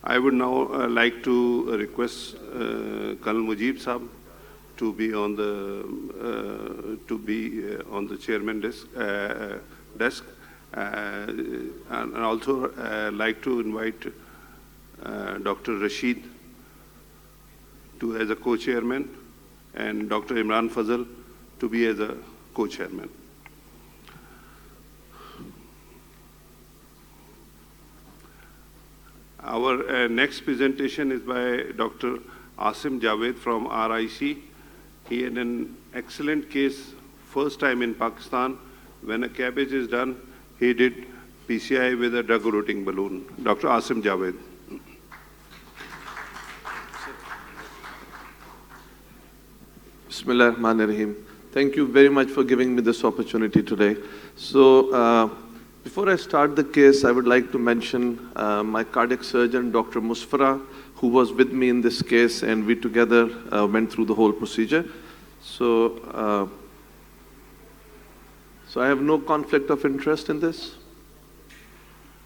I would now like to request Colonel Mujib Saab to be on the chairman desk, and also like to invite Dr. Rashid as a co-chairman, and Dr. Imran Fazal to be as a co-chairman. Our next presentation is by Dr. Asim Javed from RIC. He had an excellent case, first time in Pakistan. When a CABG is done, he did PCI with a drug-eluting balloon. Dr. Asim Javed. Bismillah ar-Rahman ar-Rahim. Thank you very much for giving me this opportunity today. So, before I start the case, I would like to mention my cardiac surgeon, Dr. Musfara, who was with me in this case, and we together went through the whole procedure. So, I have no conflict of interest in this.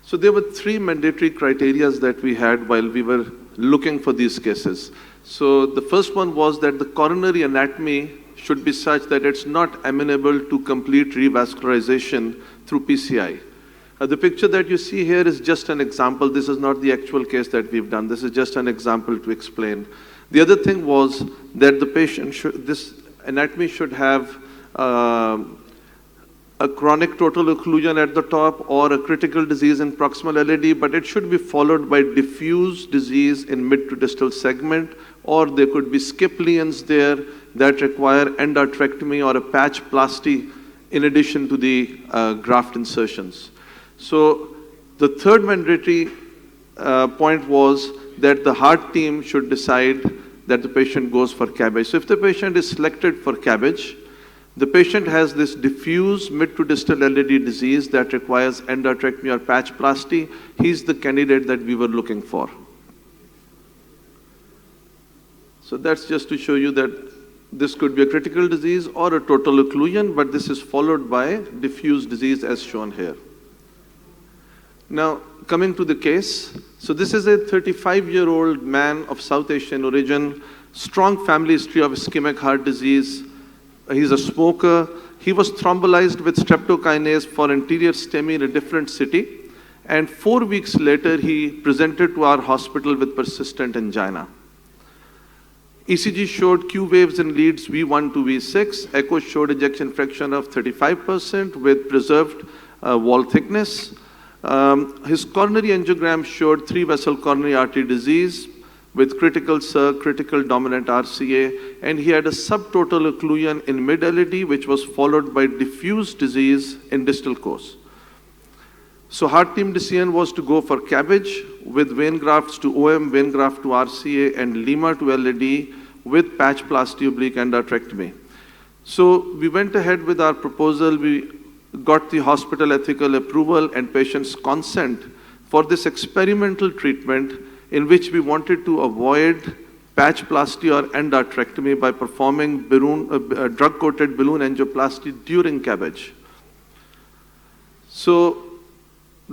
So there were three mandatory criteria that we had while we were looking for these cases. So the first one was that the coronary anatomy should be such that it's not amenable to complete revascularization through PCI. The picture that you see here is just an example. This is not the actual case that we've done. This is just an example to explain. The other thing was that the patient this anatomy should have a chronic total occlusion at the top or a critical disease in proximal LAD, but it should be followed by diffuse disease in mid to distal segment, or there could be skip lesions there that require endarterectomy or a patch plasty in addition to the graft insertions. So the third mandatory point was that the heart team should decide that the patient goes for CABG. So if the patient is selected for CABG, the patient has this diffuse mid to distal LAD disease that requires endarterectomy or patch plasty. He's the candidate that we were looking for. So that's just to show you that this could be a critical disease or a total occlusion, but this is followed by diffuse disease as shown here. Now, coming to the case. So this is a 35-year-old man of South Asian origin, strong family history of ischemic heart disease. He's a smoker. He was thrombolized with streptokinase for anterior STEMI in a different city. And 4 weeks later, he presented to our hospital with persistent angina. ECG showed Q waves in leads V1 to V6. Echo showed ejection fraction of 35% with preserved wall thickness. His coronary angiogram showed 3-vessel coronary artery disease with critical circ, critical dominant RCA, and he had a subtotal occlusion in mid-LAD, which was followed by diffuse disease in distal course. So heart team decision was to go for CABG with vein grafts to OM, vein graft to RCA, and Lima to LAD with patch plasty oblique endarterectomy. So we went ahead with our proposal. We got the hospital ethical approval and patient's consent for this experimental treatment in which we wanted to avoid patch plasty or endarterectomy by performing drug-coated balloon angioplasty during CABG. So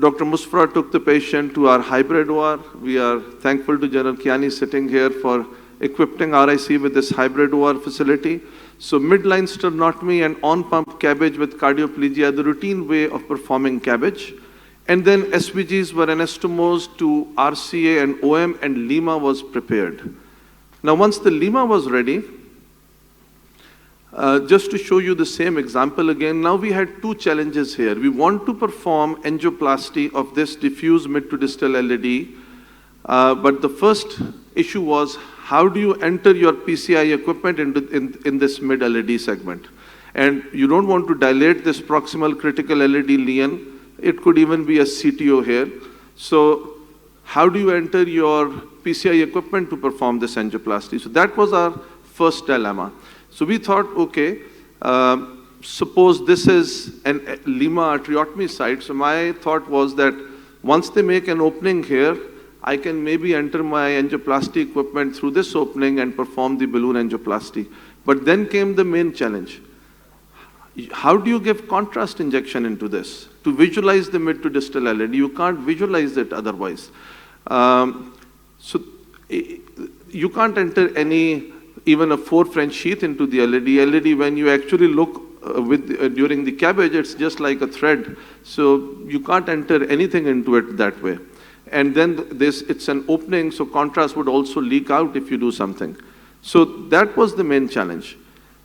Dr. Musfra took the patient to our hybrid OR. We are thankful to General Kiani sitting here for equipping RIC with this hybrid OR facility. So midline sternotomy and on-pump CABG with cardioplegia, the routine way of performing CABG. And then SVGs were anastomosed to RCA and OM, and Lima was prepared. Now, once the Lima was ready, just to show you the same example again, now we had two challenges here. We want to perform angioplasty of this diffuse mid to distal LAD, but the first issue was, how do you enter your PCI equipment in this mid LAD segment? And you don't want to dilate this proximal critical LAD lesion. It could even be a CTO here. So how do you enter your PCI equipment to perform this angioplasty? So that was our first dilemma. So we thought, okay, suppose this is an Lima arteriotomy site. So my thought was that once they make an opening here, I can maybe enter my angioplasty equipment through this opening and perform the balloon angioplasty. But then came the main challenge. How do you give contrast injection into this? To visualize the mid to distal LAD, you can't visualize it otherwise. So you can't enter even a 4 French sheath into the LED. LED, when you actually look during the CABG, it's just like a thread. So you can't enter anything into it that way. And then it's an opening, so contrast would also leak out if you do something. So that was the main challenge.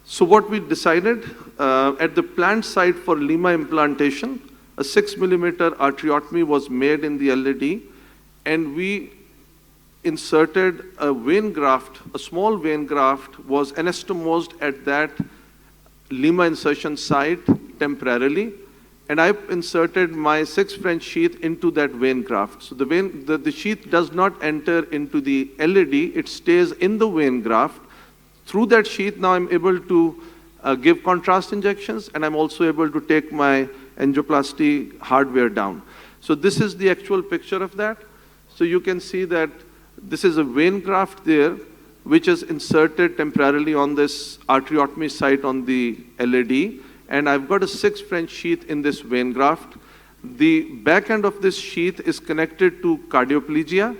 So what we decided, at the planned site for Lima implantation, a 6 millimeter arteriotomy was made in the LED, and we inserted a vein graft, a small vein graft was anastomosed at that Lima insertion site temporarily, and I inserted my 6 French sheath into that vein graft. So the sheath does not enter into the LED, it stays in the vein graft. Through that sheath, now I'm able to give contrast injections, and I'm also able to take my angioplasty hardware down. So this is the actual picture of that. So you can see that this is a vein graft there, which is inserted temporarily on this arteriotomy site on the LED, and I've got a 6 French sheath in this vein graft. The back end of this sheath is connected to cardioplegia,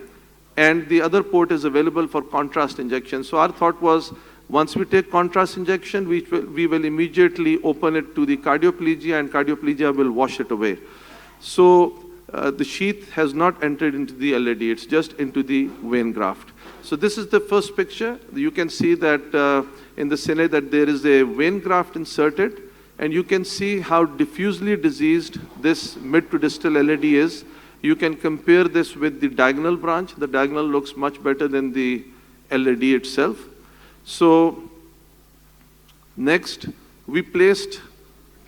and the other port is available for contrast injection. So our thought was, once we take contrast injection, we will immediately open it to the cardioplegia, and cardioplegia will wash it away. So the sheath has not entered into the LED, it's just into the vein graft. So this is the first picture. You can see that in the cine that there is a vein graft inserted, and you can see how diffusely diseased this mid to distal LED is. You can compare this with the diagonal branch. The diagonal looks much better than the LED itself. So next, we placed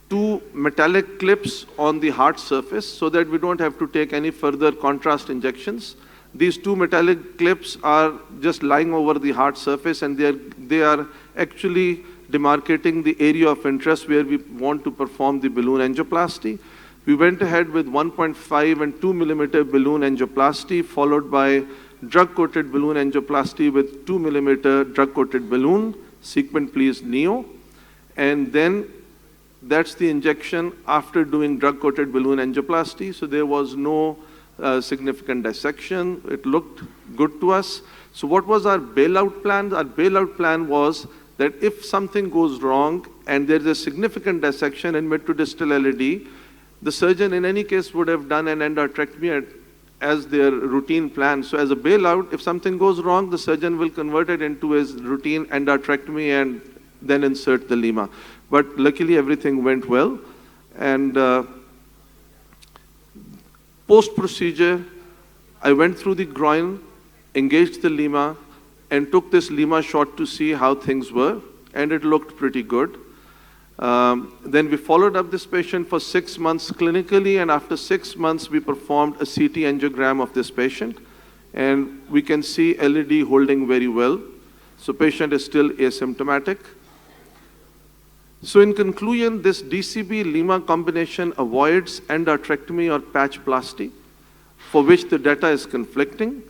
2 metallic clips on the heart surface so that we don't have to take any further contrast injections. These 2 metallic clips are just lying over the heart surface, and they are actually demarcating the area of interest where we want to perform the balloon angioplasty. We went ahead with 1.5 and 2 millimeter balloon angioplasty, followed by drug-coated balloon angioplasty with 2 millimeter drug-coated balloon, sequent please neo, and then that's the injection after doing drug-coated balloon angioplasty. So there was no significant dissection. It looked good to us. So what was our bailout plan? Our bailout plan was that if something goes wrong and there's a significant dissection in mid to distal LED, the surgeon in any case would have done an endarterectomy as their routine plan. So as a bailout, if something goes wrong, the surgeon will convert it into his routine endarterectomy and then insert the Lima. But luckily everything went well. And post-procedure, I went through the groin, engaged the Lima, and took this Lima shot to see how things were, and it looked pretty good. Then we followed up this patient for 6 months clinically, and after 6 months, we performed a CT angiogram of this patient, and we can see LED holding very well. So patient is still asymptomatic. So in conclusion, this DCB-Lima combination avoids endarterectomy or patchplasty, for which the data is conflicting.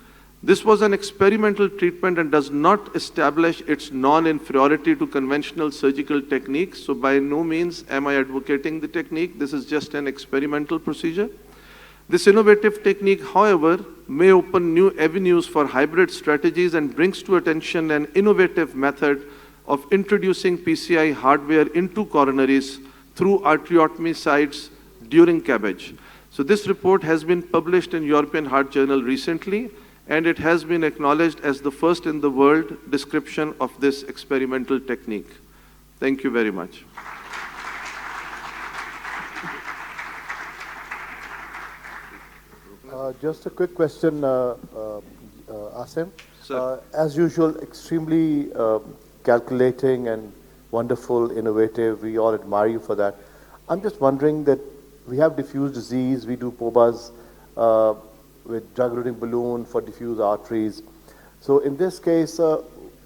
This was an experimental treatment and does not establish its non-inferiority to conventional surgical techniques. So by no means am I advocating the technique. This is just an experimental procedure. This innovative technique, however, may open new avenues for hybrid strategies and brings to attention an innovative method of introducing PCI hardware into coronaries through arteriotomy sites during CABG. So this report has been published in European Heart Journal recently, and it has been acknowledged as the first in the world description of this experimental technique. Thank you very much. Just a quick question, Asim. Sir. As usual, extremely calculating and wonderful, innovative. We all admire you for that. I'm just wondering that we have diffuse disease, we do POBAs with drug-eluting balloon for diffuse arteries. So in this case,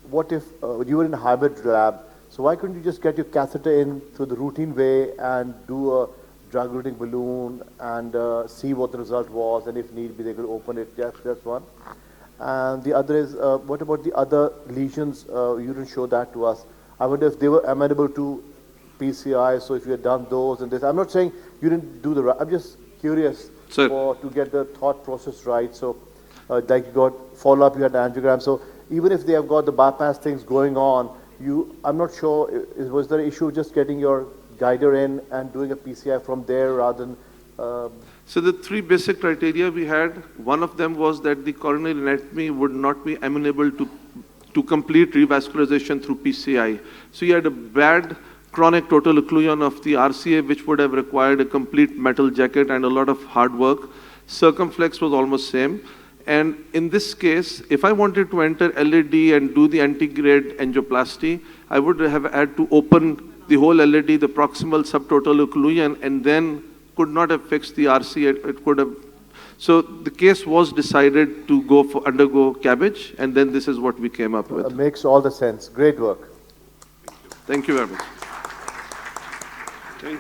what if you were in a hybrid lab, so why couldn't you just get your catheter in through the routine way and do a drug-eluting balloon and see what the result was, and if need be, they could open it? That's one. And the other is, what about the other lesions? You didn't show that to us. I wonder if they were amenable to PCI, so if you had done those and this. I'm not saying you didn't do the right, I'm just curious to get the thought process right. So like you got follow-up, you had angiogram. So even if they have got the bypass things going on, I'm not sure, was there an issue just getting your guider in and doing a PCI from there rather than... So the three basic criteria we had, one of them was that the coronary anatomy would not be amenable to complete revascularization through PCI. So you had a bad chronic total occlusion of the RCA, which would have required a complete metal jacket and a lot of hard work. Circumflex was almost same. And in this case, if I wanted to enter LAD and do the antegrade angioplasty, I would have had to open the whole LAD, the proximal subtotal occlusion, and then could not have fixed the RCA. It could have. So the case was decided to undergo CABG, and then this is what we came up with. Makes all the sense. Great work. Thank you very much.